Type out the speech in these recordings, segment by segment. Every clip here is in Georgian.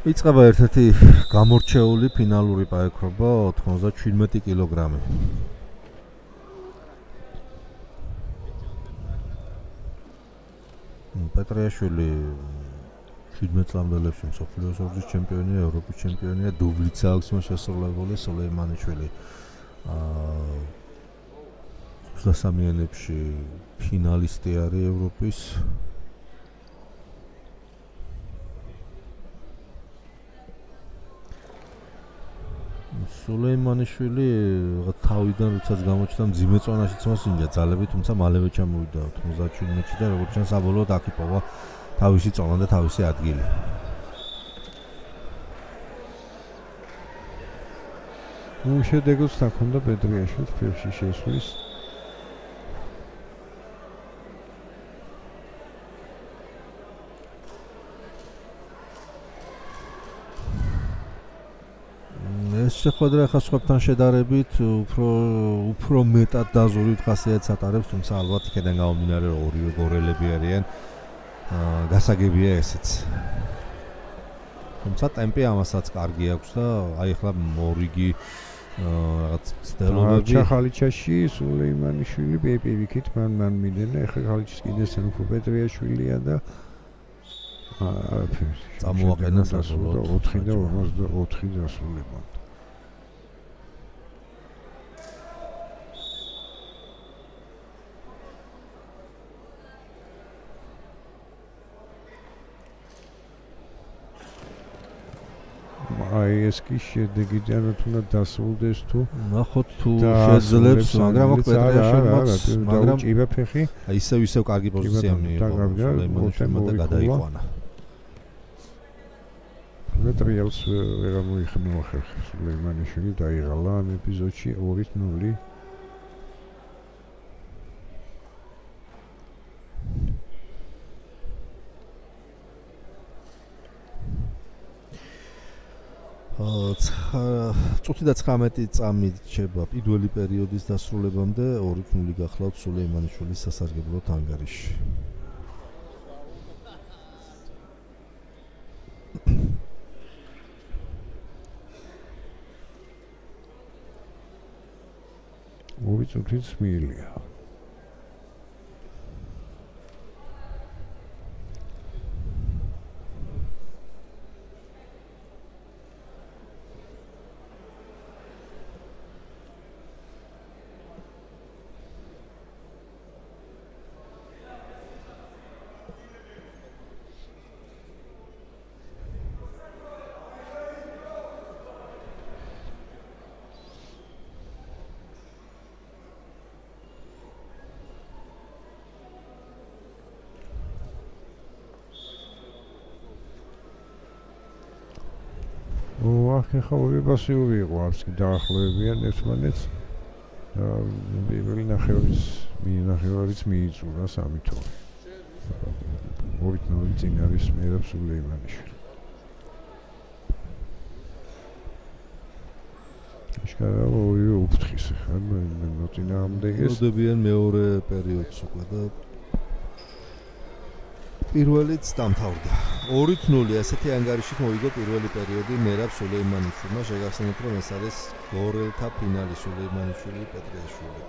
იწყება ერთ-ერთი გამორჩეული ფინალური პაექრობა 97 კილოგრამი. პეტრიაშვილი 17 წლამდელებში მსოფლიოს ორგზის ჩემპიონია, ევროპის ჩემპიონია, დუბლიც აქვს მას შესრულებული. სულეიმანიშვილი 23-იანებში ფინალისტი არის ევროპის. სულეიმანიშვილი თავიდან როდესაც გამოჩნდა მძიმე წონაშიც მოსინჯა ძალები, თუმცა მალევე ჩამოვიდა 97-ში და როგორც ჩანს საბოლოოდ აქ იპოვა თავისი წონა და თავისი ადგილი. შედეგიც თქონდა პეტრიაშვილს ფიში შესვლის. ეს შეხვედრა ახლა სხვებთან შედარებით უფრო მეტად დაზურით ხასიათს ატარებს, თუმცა ალბათ იქიდან გამომდინარე რომ ორივე გორელები არიან. გასაგებია ესეც. თუმცა ტემპი ამასაც კარგი აქვს და აი ახლა მორიგი რაღაც სტელობები ხალიჩაში სულეიმანიშვილი პიპივიქით მან მიდენა. ახლა ხალიჩის კიდე სანუფო პეტრიაშვილია და წამოაყენა სასულოდ 4 და 54 დასრულება. აი ეს კი შედეგიდან თუნდაც დასრულდეს თუ ნახოთ თუ შეძლებს, მაგრამ აქ პეტრიაშვილს მაგრამ ჭირა ფეხი აი ისევ კარგი პოზიცია მიიღო სულეიმანიშვილმა და გადაიყვანა. პეტრიაშვილს ვერ მოიხმევა ხერხი. სულეიმანიშვილი დაიღალა ამ ეპიზოდში 2-0. წუთი და 19 წამით რჩება პირველი პერიოდის დასრულებამდე 2-0 გახლავთ სულეიმანიშვილის სასარგებლოდ ანგარიში. ორი წუთიც მიილია. ახლა ორი პასიური იყო, არც კი დაახლოებიან ერთმანეთს. პირველი ნახევარიც მიიწურა 3-2. 2-0 წინ არის მერაბ სულეიმანიშვილი. აშკარა ორივე უფრთხის ხა მოწინააღმდეგეს. მოდებიან მეორე პერიოდს უკვე და პირველიც დამთავრდა. 2-0 ასეთი ანგარიშით მოიგო პირველი პერიოდი მერაბ სულეიმანიშვილმა. შეგახსენებთ რომ ეს არის გორელთა ფინალი სულეიმანიშვილი პეტრიაშვილი.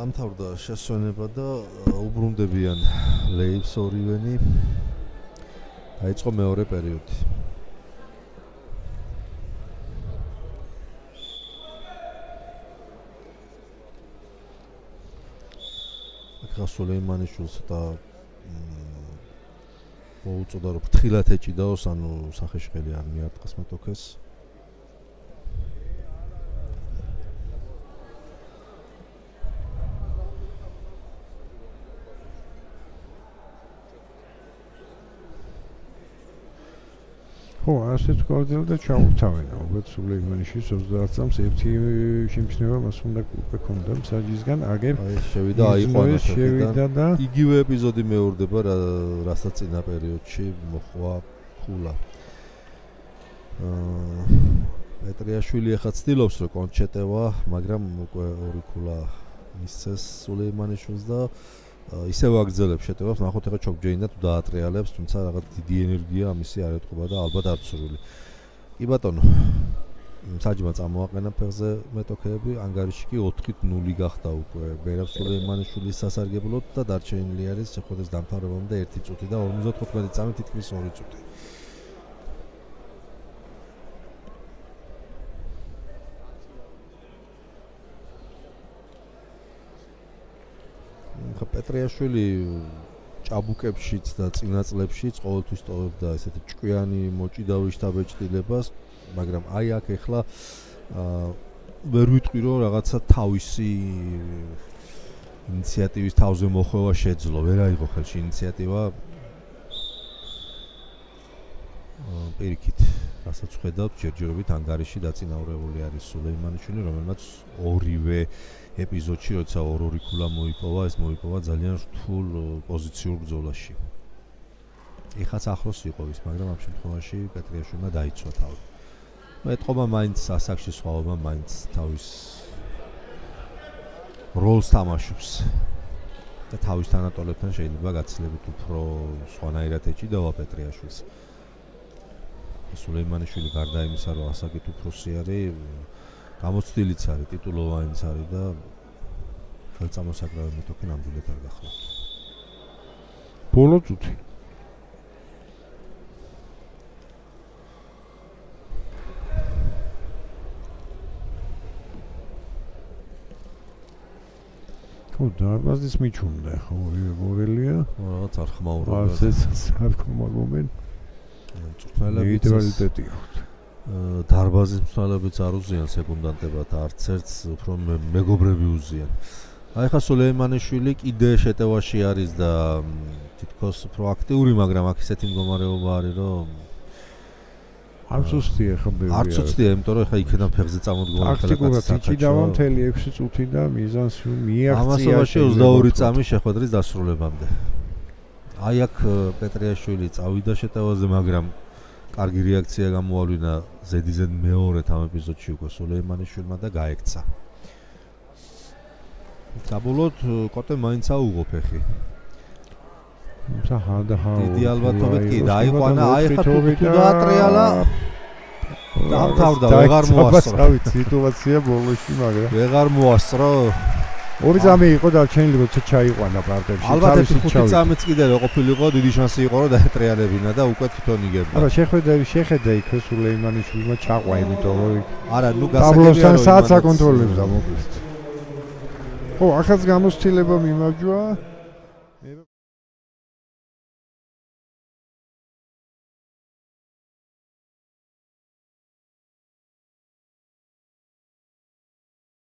დამთავრდა შესვენება და უბრუნდებიან ლეიბს ორივენი. დაიწყო მეორე პერიოდი. ახლა სულეიმანიშვილს და მოუწოდა რომ ფრთხილად ეჭიდაოს, ანუ სახეში ხელი არ მიარტყას მეტოქეს. ხო, ასეთ გოლდელ და ჩაუთავენ. ალბათ სულეიმანიშვილის 30 წამს ერთი შემჩნევა მას უნდა უკვე ქონდა მსაჯისგან. აგერ შევიდა აიყვანა შევიდა და იგივე ეპიზოდი მეორდება, რასაც წინა პერიოდში მოხვა ფულა. პეტრიაშვილი ახლა ცდილობს რომ კონჩეტევა, მაგრამ უკვე ორი ქულა მისცეს სულეიმანიშვილს და ისევ აგრძელებს შეტევას, ნახოთ ახლა ჩოგჯეინდა თუ დაატრიალებს, თუმცა რაღაც დიდი ენერგია ამისი არ ეთყობა და ალბათ არ ცურული. კი ბატონო. საჯმა წამოაყენა ფეხზე მეტოქეები, ანგარიში კი 4-0 გახდა უკვე ბერაბ სულეიმანიშვილის სასარგებლოდ და დარჩენილი არის შეხვედრის დამთავრებამდე 1 წუთი და 55 წამი თითქმის 2 წუთი. პეტრიაშვილი ჭაბუკებშიც და წინა წლებშიც ყოველთვის ტოვებდა ესეთი ჭკვიანი მოჭიდავი შთაბეჭდილებას, მაგრამ აი აქ ეხლა ვერ ვიტყვი რომ რაღაცა თავისი ინიციატივის თავზე მოხვევა შეძლო, ვერ აიღო ხელში ინიციატივა. პირიქით, რასაც ხედავთ, ჯერჯერობით ანგარიში დაწინაურებული არის სულეიმანიშვილი, რომელმაც ორივე ეპიზოდში, როცა 2-2 ქულა მოიპოვა, ეს მოიპოვა ძალიან რთულ პოზიციურ ბრძოლაში. ეხაც ახლოს იყო ის, მაგრამ ამ შემთხვევაში პეტრიაშვილმა დაიცვა თავი. ეთყობა მაინც ასაკში სხვაობა, მაინც თავის როლს თამაშობს. და თავის თანატოლებთან შეიძლება გაცილებით უფრო სხვანაირად ეჭიდავა პეტრიაშვილს. სულეიმანიშვილი გარდა იმისა, რომ ასაკით უფროსი არის, გამოცდილიც არის, ტიტულოვანიც არის და ხელწამოსაკრავი მეტოქი ნამდვილად არ გახლავთ. ბოლო წუთი. ხო, დარბაზის მიჩუმდა, ხო, გორელია. რაღაც არ ხმაურობდა. არ ხმაურობენ. ნეიტრალიტეტი აქვს. დარბაზის მსვლელებიც არ უზიან სეკუნდანტებად, არც ერთს უფრო მეგობრები უზიან. აი ხა სულეიმანიშვილი კიდე შეტევაში არის და თითქოს უფრო აქტიური, მაგრამ აქ ისეთი მდგომარეობა არის, რომ არ სუსტია ხა ბევრი. არ სუსტია, იმიტომ რომ ხა იქიდან ფეხზე წამოდგომა ხელა. ტაქტიკურად იჭიდავა მთელი 6 წუთი და მიზანს მიაღწია. ამასობაში 22 წამი შეხვედრის დასრულებამდე. აი აქ პეტრიაშვილი წავიდა შეტევაზე, მაგრამ კარგი რეაქცია გამოავლინა ზედიზედ მეორედ ამ ეპიზოდში უკვე სულეიმანიშვილმა და გაექცა. საბოლოოდ კოტე მაინც აუღო ფეხი. დიდი ალბათობით კი დაიყვანა, აი ხა თუ დაატრიალა დამთავრდა, ვეღარ მოასწრო. სიტუაცია ბოლოში, მაგრამ ვეღარ მოასწრო. ორი წამი იყო დარჩენილი, როცა ჩაიყვანა პარტებში. ალბათ 5 წამიც კიდე რო ყოფილიყო, დიდი შანსი იყო რომ დაეტრიალებინა და უკვე თვითონ იგებდა. არა, შეხედა იქ სულეიმანიშვილმა ჩაყვა, იმიტომ რომ არა, ნუ გასაგებია რომ ტაბლოსთან საათს აკონტროლებდა მოკლედ. ხო, ახაც გამოცდილება მიმარჯვა.